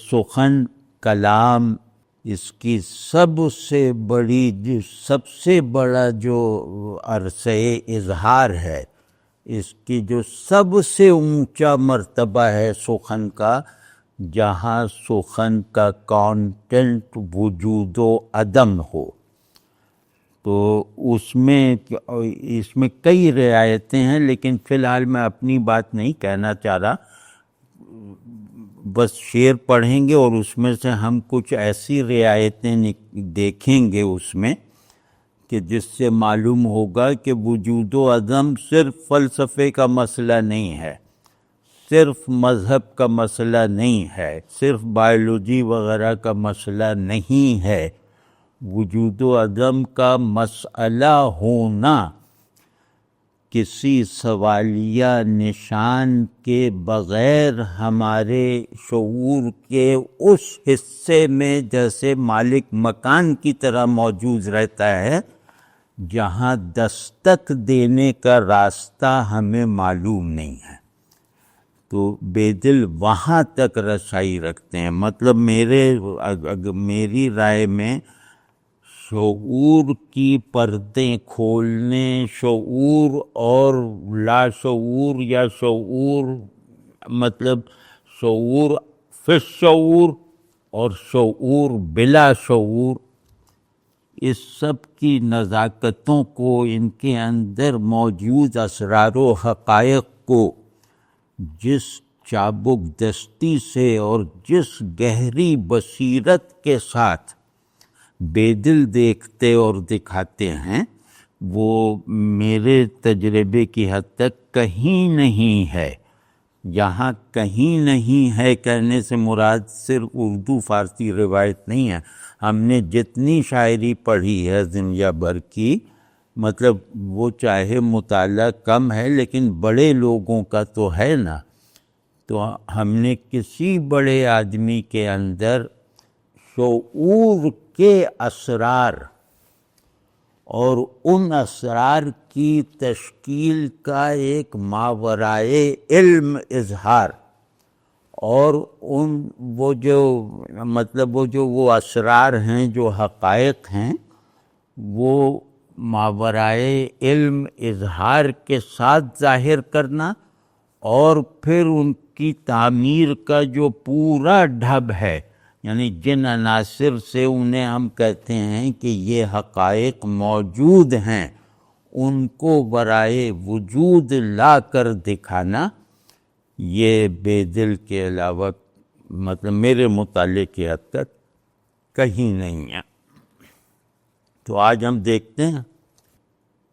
سخن کلام اس کی سب سے بڑا جو عرصہ اظہار ہے، اس کی جو سب سے اونچا مرتبہ ہے سخن کا، جہاں سخن کا کانٹینٹ وجود و عدم ہو، تو اس میں کئی رعایتیں ہیں، لیکن فی الحال میں اپنی بات نہیں کہنا چاہ رہا، بس شعر پڑھیں گے اور اس میں سے ہم کچھ ایسی رعایتیں دیکھیں گے اس میں کہ جس سے معلوم ہوگا کہ وجود و عدم صرف فلسفے کا مسئلہ نہیں ہے، صرف مذہب کا مسئلہ نہیں ہے، صرف بائیولوجی وغیرہ کا مسئلہ نہیں ہے۔ وجود و عدم کا مسئلہ ہونا کسی سوالیہ نشان کے بغیر ہمارے شعور کے اس حصے میں جیسے مالک مکان کی طرح موجود رہتا ہے جہاں دستک دینے کا راستہ ہمیں معلوم نہیں ہے، تو بے دل وہاں تک رسائی رکھتے ہیں۔ مطلب میری رائے میں شعور کی پردیں کھولنے، شعور اور لاشعور یا شعور مطلب شعور فی الشعور اور شعور بلا شعور، اس سب کی نزاکتوں کو، ان کے اندر موجود اسرار و حقائق کو جس چابک دستی سے اور جس گہری بصیرت کے ساتھ بے دل دیکھتے اور دکھاتے ہیں، وہ میرے تجربے کی حد تک کہیں نہیں ہے۔ یہاں کہیں نہیں ہے کہنے سے مراد صرف اردو فارسی روایت نہیں ہے، ہم نے جتنی شاعری پڑھی ہے دنیا بھر کی، مطلب وہ چاہے مطالعہ کم ہے لیکن بڑے لوگوں کا تو ہے نا، تو ہم نے کسی بڑے آدمی کے اندر شعور کے اسرار اور ان اسرار کی تشکیل کا ایک ماورائے علم اظہار، اور وہ جو اسرار ہیں، جو حقائق ہیں، وہ ماورائے علم اظہار کے ساتھ ظاہر کرنا، اور پھر ان کی تعمیر کا جو پورا ڈھب ہے، یعنی جن عناصر سے انہیں ہم کہتے ہیں کہ یہ حقائق موجود ہیں، ان کو برائے وجود لا کر دکھانا، یہ بے دل کے علاوہ مطلب میرے مطالعے کی حد تک کہیں نہیں ہے۔ تو آج ہم دیکھتے ہیں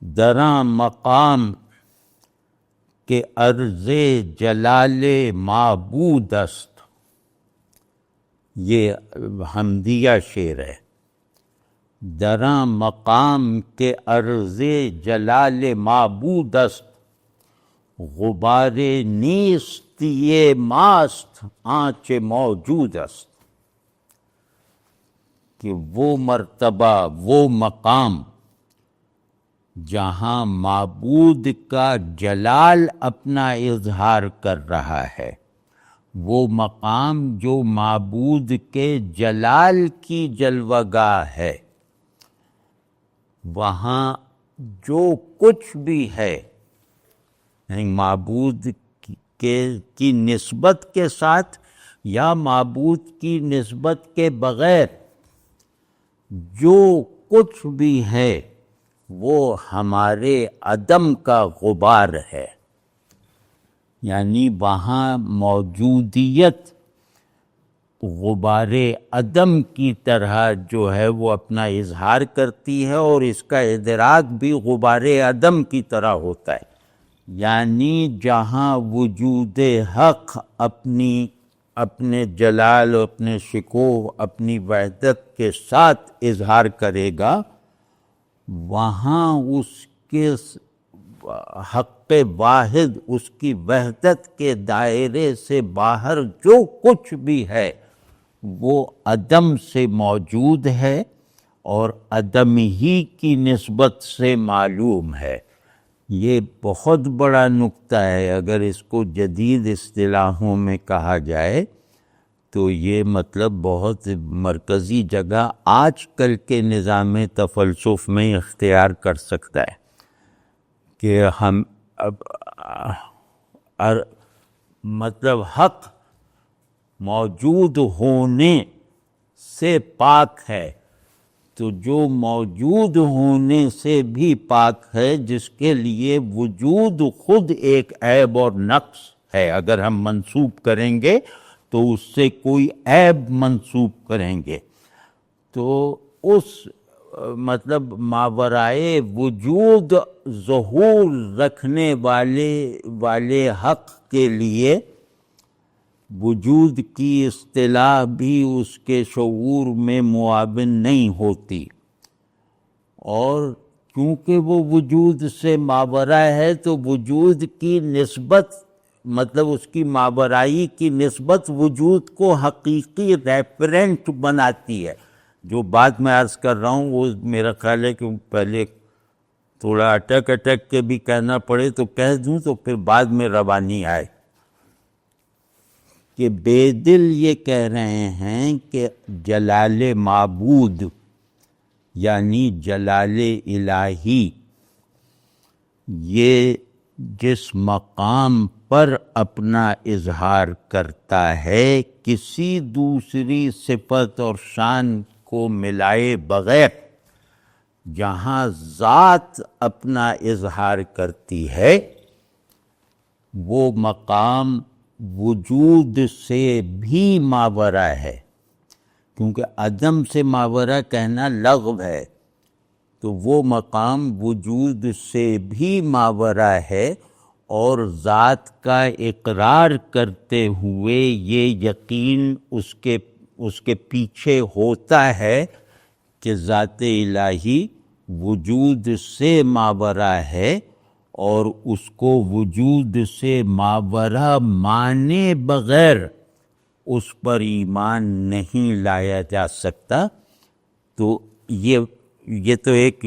دراں مقام کہ عرض جلال معبود است، یہ حمدیہ شعر ہے۔ دراں مقام کے عرض جلال معبود است، غبار نیستی ماست آنچ موجود است، کہ وہ مرتبہ، وہ مقام جہاں معبود کا جلال اپنا اظہار کر رہا ہے، وہ مقام جو معبود کے جلال کی جلوہ گاہ ہے، وہاں جو کچھ بھی ہے، یعنی معبود کی نسبت کے ساتھ یا معبود کی نسبت کے بغیر جو کچھ بھی ہے، وہ ہمارے عدم کا غبار ہے، یعنی وہاں موجودیت غبار عدم کی طرح جو ہے وہ اپنا اظہار کرتی ہے، اور اس کا ادراک بھی غبار عدم کی طرح ہوتا ہے، یعنی جہاں وجود حق اپنے جلال، اپنے شکوہ، اپنی وحدت کے ساتھ اظہار کرے گا، وہاں اس کے حق واحد، اس کی وحدت کے دائرے سے باہر جو کچھ بھی ہے وہ عدم سے موجود ہے اور عدم ہی کی نسبت سے معلوم ہے۔ یہ بہت بڑا نکتہ ہے، اگر اس کو جدید اصطلاحوں میں کہا جائے تو یہ مطلب بہت مرکزی جگہ آج کل کے نظام تفلسف میں اختیار کر سکتا ہے کہ ہم مطلب حق موجود ہونے سے پاک ہے، تو جو موجود ہونے سے بھی پاک ہے، جس کے لیے وجود خود ایک عیب اور نقص ہے، اگر ہم منسوب کریں گے تو اس سے کوئی عیب منسوب کریں گے، تو اس مطلب ماورائے وجود ظہور رکھنے والے حق کے لیے وجود کی اصطلاح بھی اس کے شعور میں معاون نہیں ہوتی، اور کیونکہ وہ وجود سے ماورا ہے تو وجود کی نسبت مطلب اس کی ماورائی کی نسبت وجود کو حقیقی ریفرنٹ بناتی ہے۔ جو بات میں عرض کر رہا ہوں وہ میرا خیال ہے کہ پہلے تھوڑا اٹک کے بھی کہنا پڑے تو کہہ دوں تو پھر بعد میں روانی آئے، کہ بے دل یہ کہہ رہے ہیں کہ جلال معبود یعنی جلال الہی یہ جس مقام پر اپنا اظہار کرتا ہے کسی دوسری صفت اور شان کو ملائے بغیر، جہاں ذات اپنا اظہار کرتی ہے وہ مقام وجود سے بھی ماورا ہے، کیونکہ عدم سے ماورا کہنا لغو ہے، تو وہ مقام وجود سے بھی ماورا ہے، اور ذات کا اقرار کرتے ہوئے یہ یقین اس کے پیچھے ہوتا ہے کہ ذات الہی وجود سے ماورا ہے، اور اس کو وجود سے ماورا مانے بغیر اس پر ایمان نہیں لایا جا سکتا۔ تو یہ تو ایک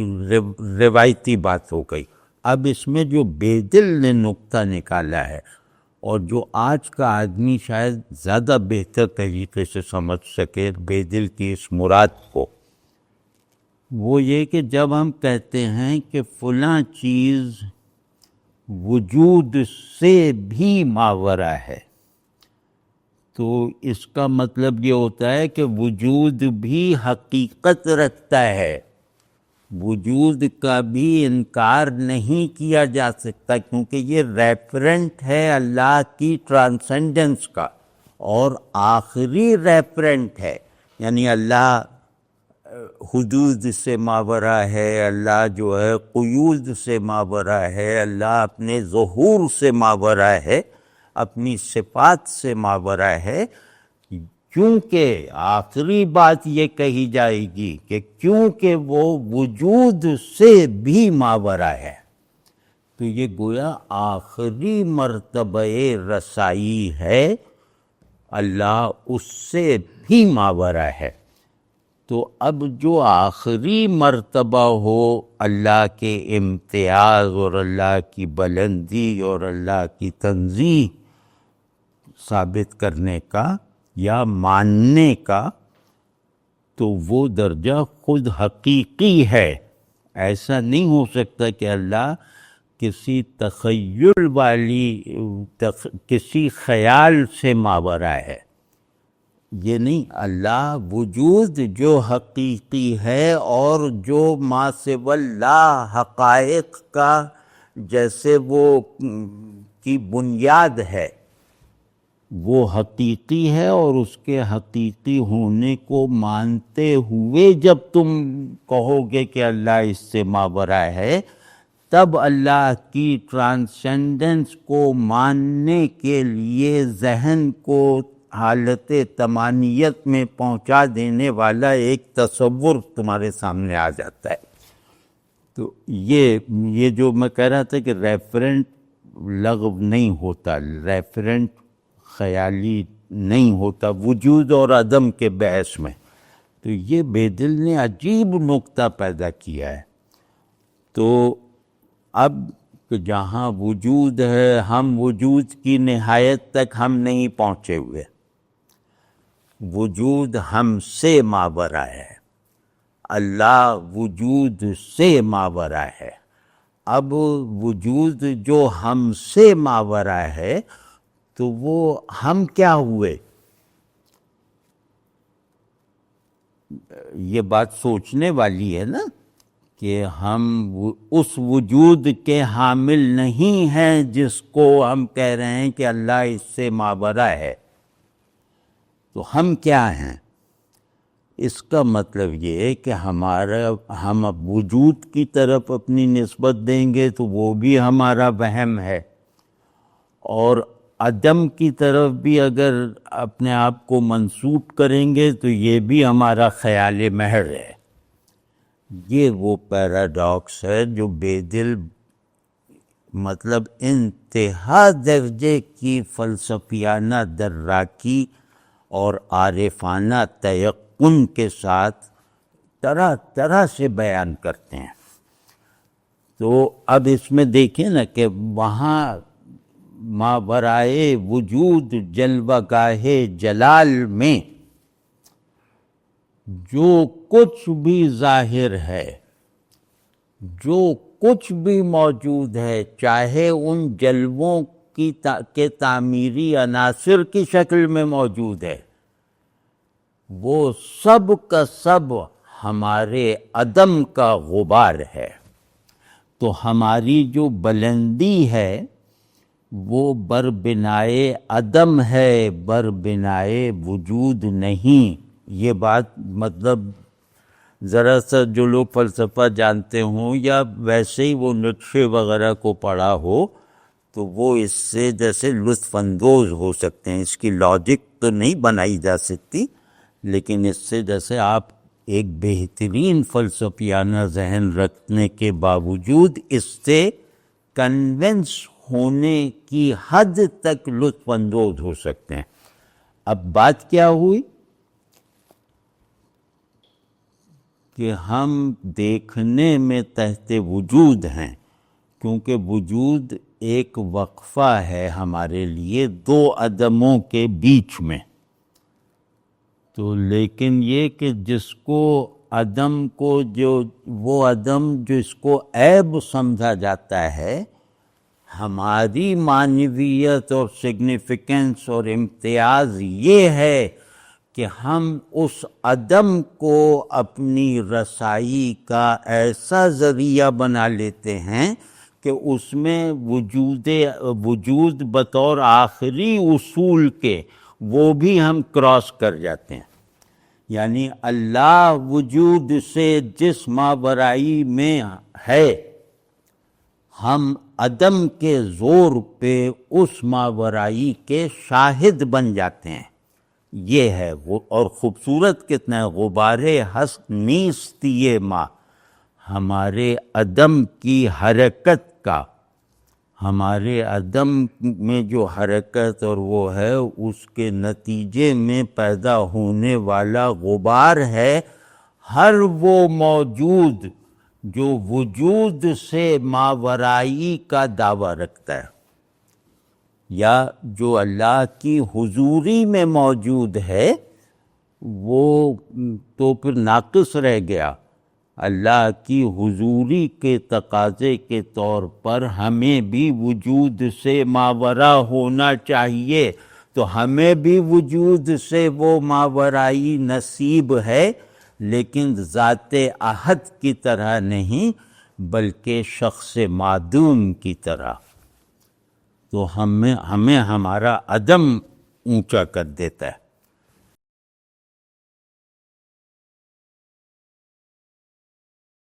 روایتی بات ہو گئی۔ اب اس میں جو بے دل نے نقطہ نکالا ہے اور جو آج کا آدمی شاید زیادہ بہتر طریقے سے سمجھ سکے بے دل کی اس مراد کو، وہ یہ کہ جب ہم کہتے ہیں کہ فلاں چیز وجود سے بھی ماورا ہے، تو اس کا مطلب یہ ہوتا ہے کہ وجود بھی حقیقت رکھتا ہے، وجود کا بھی انکار نہیں کیا جا سکتا، کیونکہ یہ ریفرنٹ ہے اللہ کی ٹرانسینڈنس کا، اور آخری ریفرنٹ ہے، یعنی اللہ حدود سے ماورا ہے، اللہ جو ہے قیود سے ماورا ہے، اللہ اپنے ظہور سے ماورا ہے، اپنی صفات سے ماورا ہے، کیونکہ آخری بات یہ کہی جائے گی کہ کیونکہ وہ وجود سے بھی ماورا ہے، تو یہ گویا آخری مرتبہ رسائی ہے، اللہ اس سے بھی ماورا ہے۔ تو اب جو آخری مرتبہ ہو اللہ کے امتیاز اور اللہ کی بلندی اور اللہ کی تنزیہ ثابت کرنے کا یا ماننے کا، تو وہ درجہ خود حقیقی ہے۔ ایسا نہیں ہو سکتا کہ اللہ کسی تخیل کسی خیال سے ماورا ہے، یہ نہیں، اللہ وجود جو حقیقی ہے اور جو ما سوی اللہ حقائق کا جیسے وہ کی بنیاد ہے وہ حقیقی ہے، اور اس کے حقیقی ہونے کو مانتے ہوئے جب تم کہو گے کہ اللہ اس سے ماورا ہے، تب اللہ کی ٹرانسینڈنس کو ماننے کے لیے ذہن کو حالت تمانیت میں پہنچا دینے والا ایک تصور تمہارے سامنے آ جاتا ہے۔ تو یہ جو میں کہہ رہا تھا کہ ریفرنٹ لغو نہیں ہوتا، ریفرنٹ خیالی نہیں ہوتا وجود اور عدم کے بحث میں، تو یہ بے دل نے عجیب نقطہ پیدا کیا ہے۔ تو اب جہاں وجود ہے، ہم وجود کی نہایت تک ہم نہیں پہنچے ہوئے، وجود ہم سے ماورا ہے، اللہ وجود سے ماورا ہے۔ اب وجود جو ہم سے ماورا ہے تو وہ ہم کیا ہوئے؟ یہ بات سوچنے والی ہے نا کہ ہم اس وجود کے حامل نہیں ہیں جس کو ہم کہہ رہے ہیں کہ اللہ اس سے ماورا ہے، تو ہم کیا ہیں؟ اس کا مطلب یہ ہے کہ ہم اب وجود کی طرف اپنی نسبت دیں گے تو وہ بھی ہمارا وہم ہے، اور عدم کی طرف بھی اگر اپنے آپ کو منسوب کریں گے تو یہ بھی ہمارا خیال محض ہے۔ یہ وہ پیراڈاکس ہے جو بے دل مطلب انتہا درجے کی فلسفیانہ دراکی اور عارفانہ تیقن کے ساتھ طرح طرح سے بیان کرتے ہیں۔ تو اب اس میں دیکھیں نا کہ وہاں ماورائے وجود جلوہ گاہ جلال میں جو کچھ بھی ظاہر ہے، جو کچھ بھی موجود ہے، چاہے ان جلووں کے تعمیری عناصر کی شکل میں موجود ہے، وہ سب کا سب ہمارے عدم کا غبار ہے۔ تو ہماری جو بلندی ہے وہ بربنائے عدم ہے، بربنائے وجود نہیں۔ یہ بات مطلب ذرا سا جو لوگ فلسفہ جانتے ہوں یا ویسے ہی وہ نقشے وغیرہ کو پڑھا ہو تو وہ اس سے جیسے لطف اندوز ہو سکتے ہیں۔ اس کی لاجک تو نہیں بنائی جا سکتی، لیکن اس سے جیسے آپ ایک بہترین فلسفیانہ ذہن رکھنے کے باوجود اس سے کنونس ہونے کی حد تک لطف اندوز ہو سکتے ہیں۔ اب بات کیا ہوئی کہ ہم دیکھنے میں تحت وجود ہیں، کیونکہ وجود ایک وقفہ ہے ہمارے لیے دو عدموں کے بیچ میں۔ تو لیکن یہ کہ جس کو عدم کو وہ عدم جس کو عیب سمجھا جاتا ہے، ہماری معنویت اور سگنیفیکنس اور امتیاز یہ ہے کہ ہم اس عدم کو اپنی رسائی کا ایسا ذریعہ بنا لیتے ہیں کہ اس میں وجود بطور آخری اصول کے وہ بھی ہم کراس کر جاتے ہیں۔ یعنی اللہ وجود سے جس ماورائی میں ہے، ہم عدم کے زور پہ اس ماورائی کے شاہد بن جاتے ہیں۔ یہ ہے اور خوبصورت کتنا ہے، غبار ہست نیست یہ ما، ہمارے عدم کی حرکت کا، ہمارے عدم میں جو حرکت اور وہ ہے اس کے نتیجے میں پیدا ہونے والا غبار ہے ہر وہ موجود جو وجود سے ماورائی کا دعویٰ رکھتا ہے، یا جو اللہ کی حضوری میں موجود ہے وہ تو پھر ناقص رہ گیا۔ اللہ کی حضوری کے تقاضے کے طور پر ہمیں بھی وجود سے ماورا ہونا چاہیے، تو ہمیں بھی وجود سے وہ ماورائی نصیب ہے، لیکن ذات احد کی طرح نہیں بلکہ شخص معدوم کی طرح۔ تو ہمیں ہمارا عدم اونچا کر دیتا ہے۔